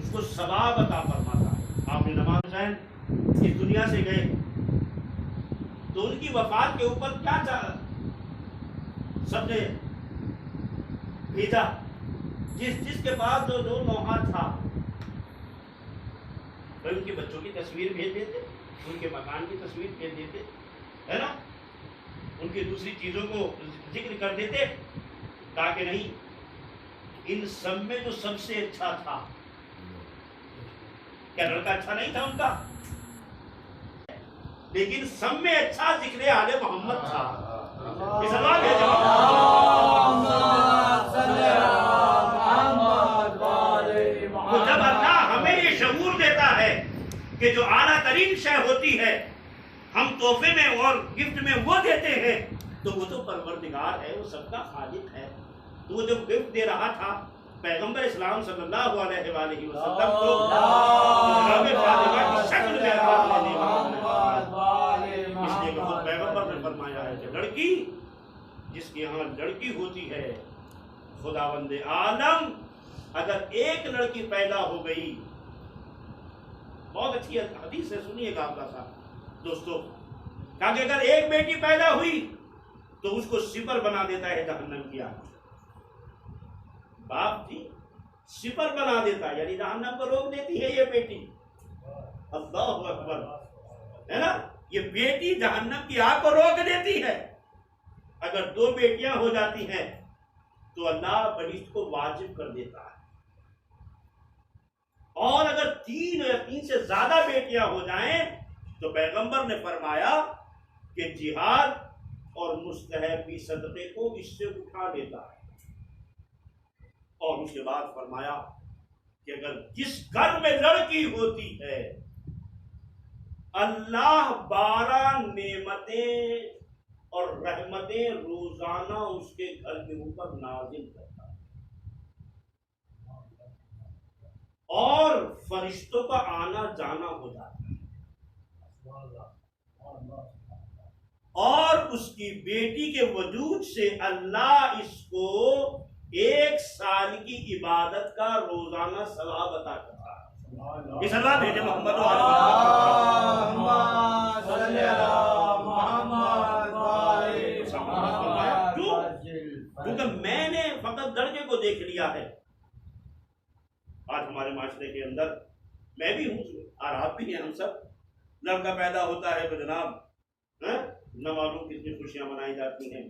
اس کو ثواب عطا فرماتا ہے۔ آپ نے نماز حسین اس دنیا سے گئے تو ان کی وفات کے اوپر کیا چاہا؟ سب نے بھیجا، جس کے پاس جو لوہا تھا وہ ان کے بچوں کی تصویر بھیج دیتے، ان کے مکان کی تصویر بھیج دیتے، ہے نا، ان کی دوسری چیزوں کو ذکر کر دیتے، تاکہ نہیں ان سب میں جو سب سے اچھا تھا، کیا لڑکا اچھا نہیں تھا ان کا؟ لیکن سب میں اچھا ذکر آل محمد تھا۔ اس اللہ کے تو جب اللہ ہمیں یہ شعور دیتا ہے کہ جو اعلیٰ ترین شے ہوتی ہے ہم تحفے میں اور گفٹ میں وہ دیتے ہیں، تو وہ تو پروردگار ہے، وہ سب کا خالق ہے۔ تو وہ جب گفٹ دے رہا تھا پیغمبر اسلام صلی اللہ علیہ وآلہ وسلم کو جناب فاطمہ کی شکل میں اللہ نے اس لیے کہ خود پیغمبر نے فرمایا ہے کہ لڑکی جس کے ہاں لڑکی ہوتی ہے، خداوند عالم اگر ایک لڑکی پیدا ہو گئی، بہت اچھی حدیث ہے، سنیے گا آپ کا ساتھ دوستو، کہا کہ اگر ایک بیٹی پیدا ہوئی تو اس کو سپر بنا دیتا ہے جہنم کی آگ۔ باپ تھی سپر بنا دیتا ہے، یعنی جہنم کو روک دیتی ہے یہ بیٹی۔ اللہ اکبر، ہے نا، یہ بیٹی جہنم کی آگ کو روک دیتی ہے۔ اگر دو بیٹیاں ہو جاتی ہیں تو اللہ بہشت کو واجب کر دیتا ہے، اور اگر تین یا تین سے زیادہ بیٹیاں ہو جائیں تو پیغمبر نے فرمایا کہ جہاد اور مستحبی صدقے کو اس سے اٹھا دیتا ہے۔ اور اس کے بعد فرمایا کہ اگر جس گھر میں لڑکی ہوتی ہے اللہ 12 نعمتیں اور رحمتیں روزانہ اس کے گھر کے اوپر نازل کرتا ہے، اور فرشتوں کا آنا جانا ہو جاتا ہے، اور اس کی بیٹی کے وجود سے اللہ اس کو 1 سال کی عبادت کا روزانہ ثواب عطا کرتا ہے۔ اس اللہ بھیجے محمد کیونکہ میں نے فقط لڑکے کو دیکھ لیا ہے۔ آج ہمارے معاشرے کے اندر میں بھی ہوں اور آپ بھی ہیں، ہم سب، لڑکا پیدا ہوتا ہے تو جناب نہ معلوم کتنی خوشیاں منائی جاتی ہیں،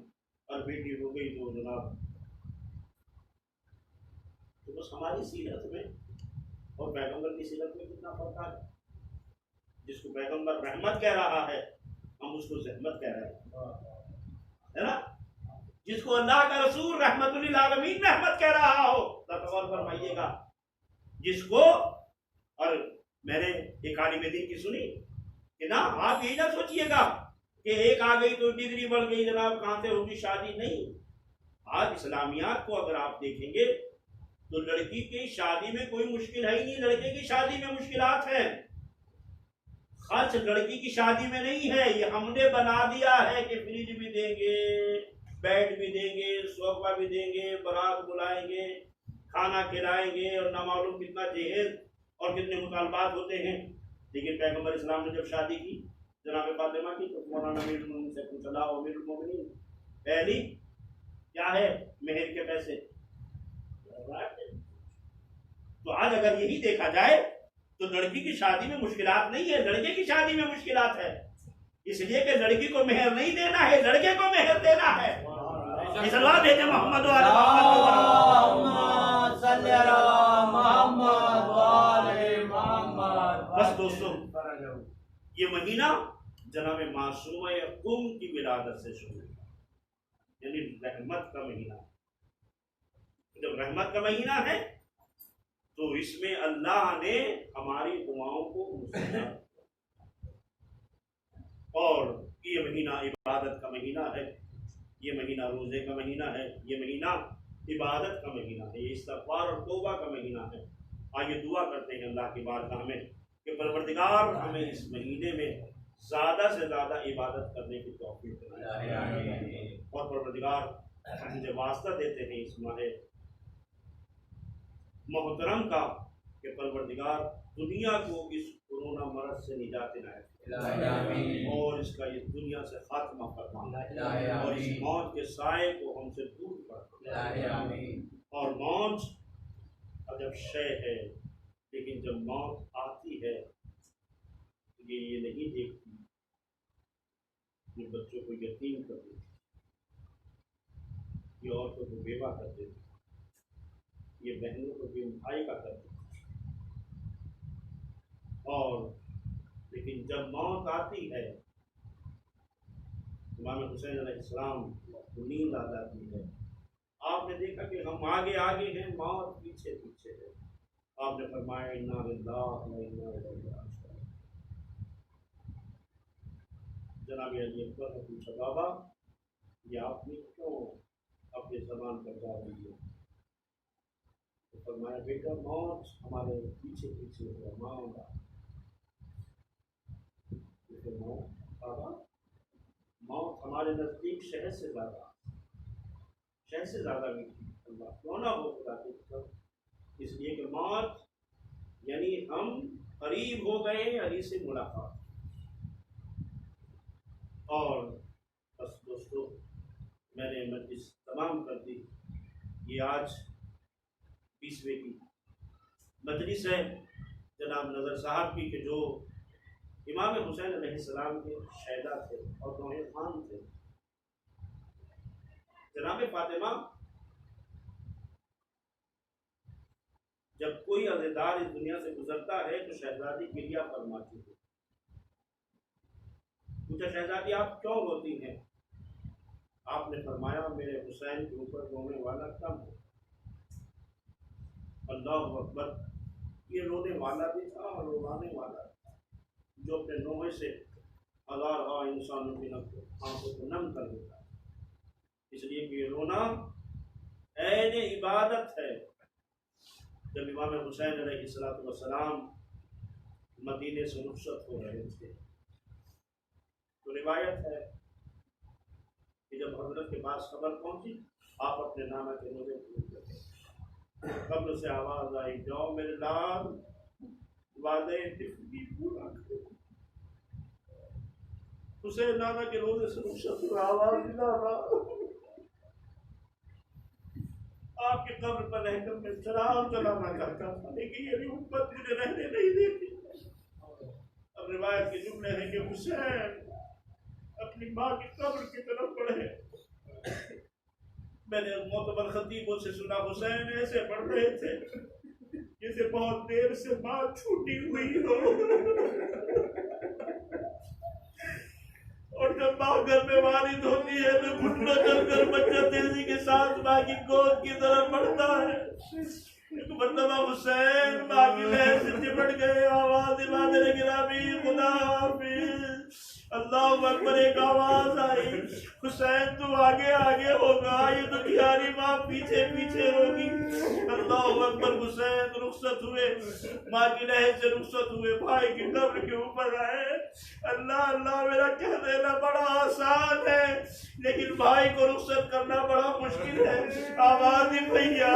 اور بیٹی ہو گئی تو جناب، تو بس ہماری سیرت میں اور پیغمبر کی سیرت میں کتنا فرق ہے۔ جس کو پیغمبر رحمت کہہ رہا ہے ہم اس کو زحمت کہہ رہے ہیں، ہے نا، جس کو اللہ کا رسول رحمت للعالمین رحمت کہہ رہا ہو، تصور فرمائیے گا، جس کو، اور میں نے ایک عالم دین کی سنی کہ نا آپ یہی نہ سوچئے گا کہ ایک آ گئی تو ڈگری بڑھ گئی، جناب کہاں سے ہوگی شادی، نہیں۔ آج اسلامیات کو اگر آپ دیکھیں گے تو لڑکی کی شادی میں کوئی مشکل ہے ہی نہیں، لڑکے کی شادی میں مشکلات ہیں۔ خرچ لڑکی کی شادی میں نہیں ہے، یہ ہم نے بنا دیا ہے کہ فریج بھی دیں گے، بیڈ بھی دیں گے، صوفہ بھی دیں گے، بارات بلائیں گے، کھانا کھلائیں گے، اور نہ معلوم کتنا جہیز اور کتنے مطالبات ہوتے ہیں۔ لیکن پیغمبر اسلام نے جب شادی کی جناب فاطمہ کی تو مولانا امیر المومنین سے پوچھا، لا امیر المومنین اے علی کیا ہے مہر کے پیسے؟ تو آج اگر یہی دیکھا جائے تو لڑکی کی شادی میں مشکلات نہیں ہے، لڑکے کی شادی میں مشکلات ہے، اس لیے کہ لڑکی کو مہر نہیں دینا ہے، لڑکے کو مہر دینا ہے۔ اس اللہ بھیجے محمد و آل محمد۔ بس دوستو، یہ مہینہ جناب معصومہ قم کی ولادت سے شروع ہوا، یعنی رحمت کا مہینہ۔ جب رحمت کا مہینہ ہے تو اس میں اللہ نے ہماری دعاؤں کو مستجاب، اور یہ مہینہ عبادت کا مہینہ ہے، یہ مہینہ روزے کا مہینہ ہے، یہ مہینہ عبادت کا مہینہ ہے، یہ استغفار اور توبہ کا مہینہ ہے۔ آئیے دعا کرتے ہیں اللہ کی بارگاہ میں کہ پروردگار ہمیں اس مہینے میں زیادہ سے زیادہ عبادت کرنے کی توفیق دے، اور پروردگار ہم سے واسطہ دیتے ہیں اس ماہ محترم کا کہ پروردگار دنیا کو اس کورونا مرض سے نجات عنایت اور اس کا یہ دنیا سے خاتمہ فرما اور اس موت کے سائے کو ہم سے دور فرما۔ اور موت عجب شے ہے، لیکن جب موت آتی ہے یہ نہیں دیکھتی، یہ بچوں کو یتیم کر دیتی، یہ عورتوں کو بیوہ کر دیتی، یہ بہنوں کو بے بھائی کا کر دیتی، اور لیکن جب موت آتی ہے امام حسین علیہ السلام کو نیند آ جاتی ہے۔ آپ نے دیکھا کہ ہم آگے آگے ہیں، موت پیچھے پیچھے ہے۔ آپ نے فرمایا انا للہ و انا الیہ راجعون۔ جناب علی اکبر نے پوچھا بابا یہ آپ نے کیوں اپنے زبان پر جا رہی ہے؟ تو فرمایا بیٹا موت ہمارے پیچھے پیچھے ہے، موت بابا موت ہمارے نزدیک شہر سے زیادہ میٹھی، اللہ کیوں نہ ہو خدا کے قسم، اس لیے کہ موت یعنی ہم قریب ہو گئے علی سے ملاقات۔ اور بس دوستو میں نے مجلس تمام کر دی، یہ آج 20ویں کی مجلس ہے جناب نظر صاحب کی، کہ جو امام حسین علیہ السلام کے شہدا تھے اور نوح خان تھے۔ جناب فاطمہ جب کوئی عزیدار اس دنیا سے گزرتا ہے تو شہزادی گریہ فرماتی ہے۔ پوچھا شہزادی آپ کیوں روتی ہیں؟ آپ نے فرمایا میرے حسین کے اوپر رونے والا کم ہے۔ اللہ اکبر، یہ رونے والا بھی تھا اور روانے والا تھا، جو اپنے نوحے سے ہزار انسانوں کی آنکھوں کو نم کر دیتا ہے، اس لیے کہ یہ رونا عین عبادت ہے۔ جب امام حسین علیہ السلام مدینے سے رخصت ہو رہے تھے تو روایت ہے کہ جب حضرت کے پاس خبر پہنچی آپ اپنے نانا کے روزے پوچھ گئے، قبر سے آواز آئی جاؤ میرے لال وعدے طفلی پورا کرو۔ حسین نانا کے روزے سے رخصت ہوا، آواز نہ رہا، آپ کے قبر پر رہ کر میں سلام چلانا چاہتا تھا، لیکن یہ امت مجھے رہنے نہیں دیتی۔ اب روایت کے جملے ہیں کہ حسین اپنی ماں کی قبر کی طرف بڑھے۔ میں نے معتبر خطیبوں سے سنا حسین ایسے پڑھ رہے تھے جسے بہت دیر سے ماں چھوٹی ہوئی ہو، اور جب ماں گھر میں وارد ہوتی ہے تو گھٹنوں چل کر بچہ تیزی کے ساتھ ماں کی گود کی طرف بڑھتا ہے۔ ایک مرتبہ حسین ماں کی لہر سے چمٹ گئے، آواز میرے گرامی خدا حافظ، اللہ اکبر، ایک آواز آئی حسین تو آگے آگے ہوگا، یہ تو تمہاری ماں پیچھے پیچھے ہوگی۔ اللہ اکبر، حسین رخصت ہوئے، ماں کی لہر سے رخصت ہوئے، بھائی کی قبر کے اوپر آئے۔ اللہ اللہ، میرا کہہ دینا بڑا آسان ہے لیکن بھائی کو رخصت کرنا بڑا مشکل ہے۔ آواز ہی بھیا،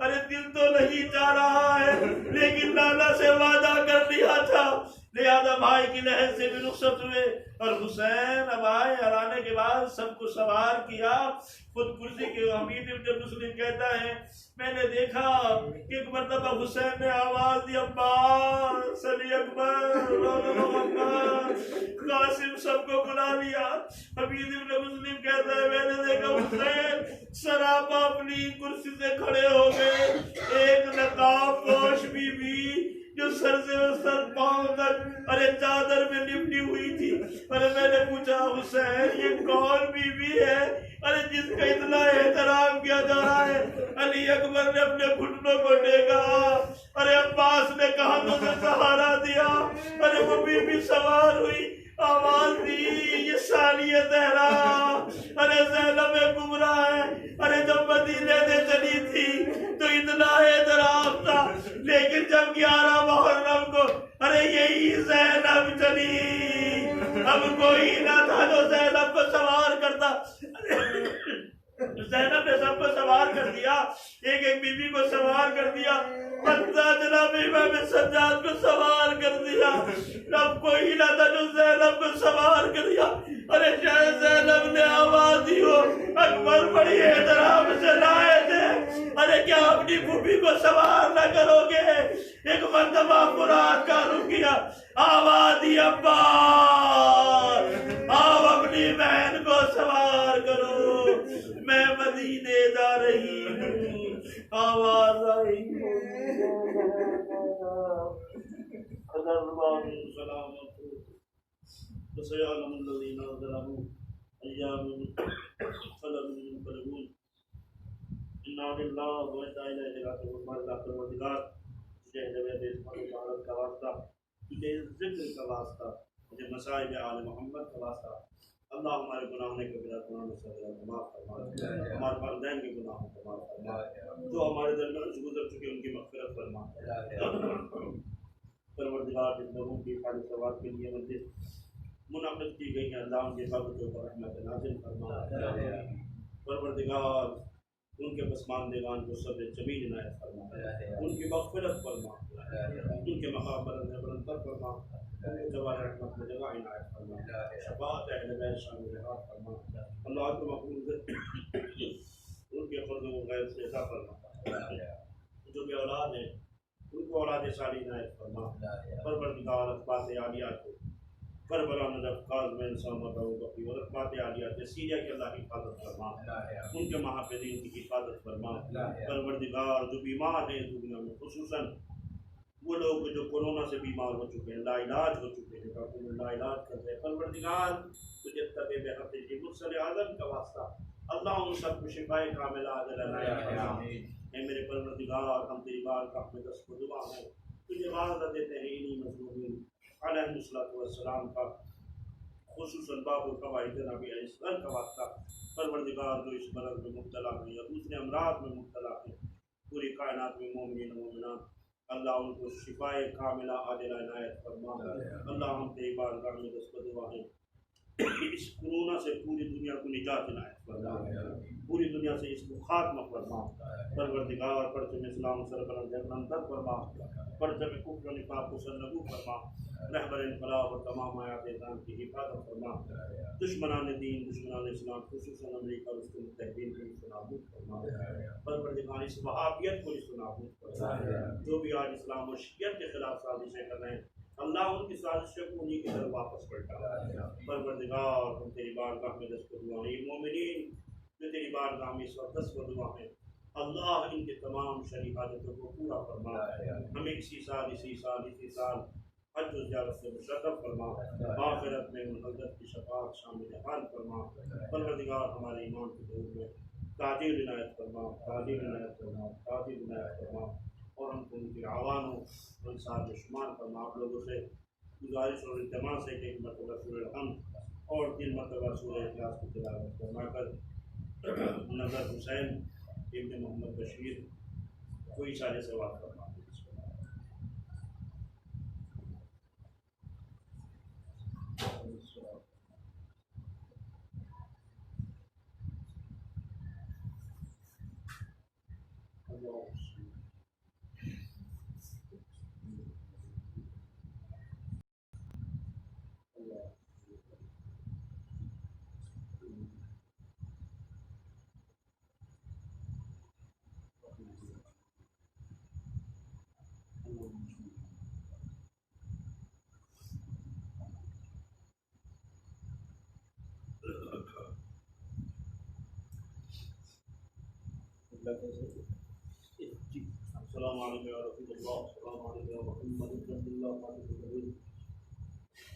ارے دل تو نہیں چاہ رہا ہے لیکن لالا سے وعدہ کر دیا تھا، لہذا بھائی کی لہر سے بھی رخصت ہوئے۔ اور حسین اب آئے، اور آنے کے بعد سب کو سوار کیا، خود کرسی کے حمید ابن مسلم کہتا ہے میں نے دیکھا کہ ایک مرتبہ حسین نے آواز دی عباس، علی اکبر، قاسم، سب کو بلا لیا۔ حمید ابن مسلم کہتا ہے میں نے دیکھا حسین سراپا اپنی کرسی سے کھڑے ہو گئے، ایک نقاب پوش بی بی جو سر سے سر پاؤں تک ارے چادر میں لپٹی ہوئی تھی۔ ارے میں نے پوچھا حسین یہ کون بی بی ہے ارے جس کا اتنا احترام کیا جا رہا ہے؟ علی اکبر نے اپنے گھٹنوں کو ٹیکا، ارے عباس نے کہا تجھے سہارا دیا، ارے وہ بی بی سوار ہوئی، آواز دی یہ سالیہ زہرا، ارے زینب کبریٰ ہے۔ ارے جب مدینے سے چلی تھی تو اتنا احترام تھا، لیکن جب 11 محرم کو ارے یہی زینب چلی، اب کوئی نہ تھا جو زینب کو سوار کرتا۔ زینب نے سب کو سوار کر دیا، ایک ایک بیوی کو سوار کر دیا، حتیٰ جناب امام سجاد کو سوار کر دیا، رب کوئی نہ تھا جو زینب کو سوار کر دیا۔ ارے شاید زینب نے آواز دی ہو، اکبر بڑی احترام سے لائے تھے، ارے کیا اپنی پھوپھی کو سوار نہ کرو گے؟ ایک مرتبہ مراد کا رک گیا، آواز دی ابا آپ اپنی بہن کو سوار کرو، میں مدینے جا رہی ہوں، آواز آئی فسيعلم الذين ظلموا أيام ينقلبون إنا لله وإنا إليه راجعون۔ اللہ پروردگار تجھے ہدایت عبادت کا واسطہ، تجھے ذکر کا واسطہ، تجھے مصائب آل محمد کا واسطہ، اللہ ہمارے گناہوں نے کبیرہ گناہوں سے معاف فرما، ہمارے والدین کے گناہوں کو معاف فرما، جو ہمارے درمیان سے گزر چکے ان کی مغفرت فرما۔ پروردگار جن لوگوں کی خالص ثواب کے لیے مسجد منعقد کی گئی ہیں، اللہ ان کے قبر کے اوپر رحمت نازل فرما۔ پروردگار ان کے پسماندگان کو صبر جمیل عنایت فرما، ان کی مغفرت فرما، ان کے مقام پر بلندتر فرما، جوار رحمت میں جگہ عنایت فرما، شفاعت اہل بیت شامل رحمت فرما۔ اللہ کو مقبول ان کے قرض و غیر سے عطا فرما، جو بھی اولاد ہیں ان کو اولاد صالح عنایت فرما۔ پروردگار اقباط عالیہ کو کربلا نجف کاظم انسان بقی اور اقباط عالیہ سے سیریا کے اللہ کی حفاظت فرما، ان کے محافظین کی حفاظت فرما۔ پروردگار جو بیمار ہیں دنیا میں، خصوصاً وہ لوگ جو کورونا سے بیمار ہو چکے ہیں، لا علاج ہو چکے ہیں، ڈاکٹر نے لا علاج کر دے، پروردگار تجھے طب بحق جی مرسل اعظم کا واسطہ اللہ ان سب کو شفائے کاملہ عاجلہ عنایت فرما۔ اے میرے پروردگار ہم تیری بارگاہ میں دست و دعا ہیں، تجھے وعدہ دیتے ہیں انہی مظلومین علیہ الصلوۃ والسلام کا، خصوصاً باب الفوائد نبی علیہ السلام کا واسطہ۔ پروردگار جو اس مرض میں مبتلا ہیں یا دوسرے امراض میں مبتلا ہیں، پوری کائنات میں مومنین و مومنات، اللہ ان کو شفائے کاملہ عاجلہ عنایت فرما۔ اللہ ہم تیری بارگاہ میں دست و دعا ہیں، اس کورونا سے پوری دنیا کو نجات عنایت فرما، پوری دنیا سے اس کو خاتمہ فرما۔ پروردگار پرچم اسلام سربلند بلندتر فرما، پرچم کفر و نفاق کو سرنگو فرما، رہبر انقلاب اور تمام آیات اسلام کی حفاظت فرما۔ دشمنان دین، دشمنان اسلام، خصوصاً امریکہ اور اس کے متحدین کو اس نابود فرما۔ پروردگار اس وہابیت کو اس نابود فرما، جو بھی آج اسلام و شریعت کے خلاف سازشیں کر رہے ہیں، اللہ ان کی سازشوں کو انہیں کی طرف واپس پلٹا۔ پروردگار ہم تیری بارگاہ میں دست و دعا ہیں، یہ مومنین جو تیری بارگاہ میں اس وقت دست و دعا ہیں، اللہ ان کے تمام شرعی حاجتوں کو پورا فرما۔ ہمیں اسی سال حج و زیارت سے مشرف فرما، آخرت میں ان حضرت کی شفاعت شامل حال فرما۔ پروردگار ہمارے ایمان کے دور میں تعدیل عنایت فرما، تعدیل عنایت فرما، تعدیل عنایت فرما، اور ہم کو ان کے عوانوں اور انصار میں شمار فرما۔ آپ لوگوں سے گزارش اور التماس ہے کہ ایک مرتبہ سورہ الحمد اور 3 مرتبہ سورہ اخلاص کی تلاوت فرما کر نظر حسین ابن محمد بشیر کو اشارے سے بات فرما۔ السلام علیکم یا رسول اللہ، السلام علیکم یا محمد رسول اللہ،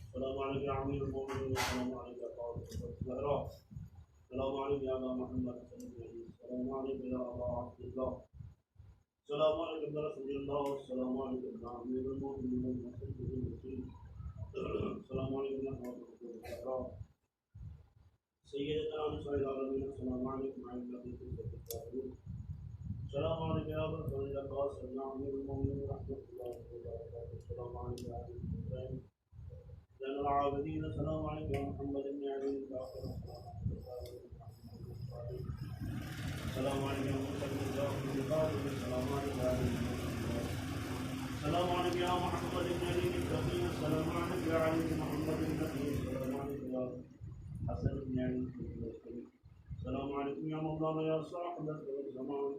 السلام علیکم یا امیر المومنین، السلام علیکم یا قائد الزہراء، السلام علیکم یا ابا محمد، السلام علیکم یا ابا عبداللہ، السلام علیکم یا رسول اللہ، السلام علیکم یا امیر المومنین، السلام علیکم یا قائد الزہراء، سیدنا نساء العالمین، السلام علیکم ورحمۃ اللہ۔ السلام علیکم یا ابا الفضل عباس، السلام علیکم المؤمنین ورحمۃ اللہ وبرکاتہ، السلام علیکم یا ابا حسین زین العابدین، السلام علیکم محمد بن علی، السلام علیکم السلام عليكم ورحمة الله وبركاته. السلام عليكم. السلام عليكم يا محمد بن علي التقي. السلام عليكم يا علي بن محمد النبي. السلام عليكم يا حسن بن علي التقي. السلام عليكم يا مولانا يا صاحب الزمان.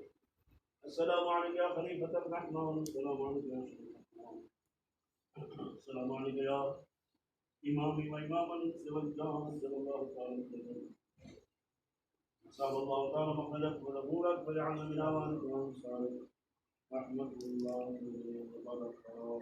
السلام عليكم يا خليفة الرحمن. السلام عليكم يا شيخ الرحمن. السلام عليكم يا إمامي وإمام الزمان. صلى الله تعالى وسلم. أسأل الله تعالى مخلق ونبورك وجعلنا من أوانك وأنصارك. رحمة الله وبركاته.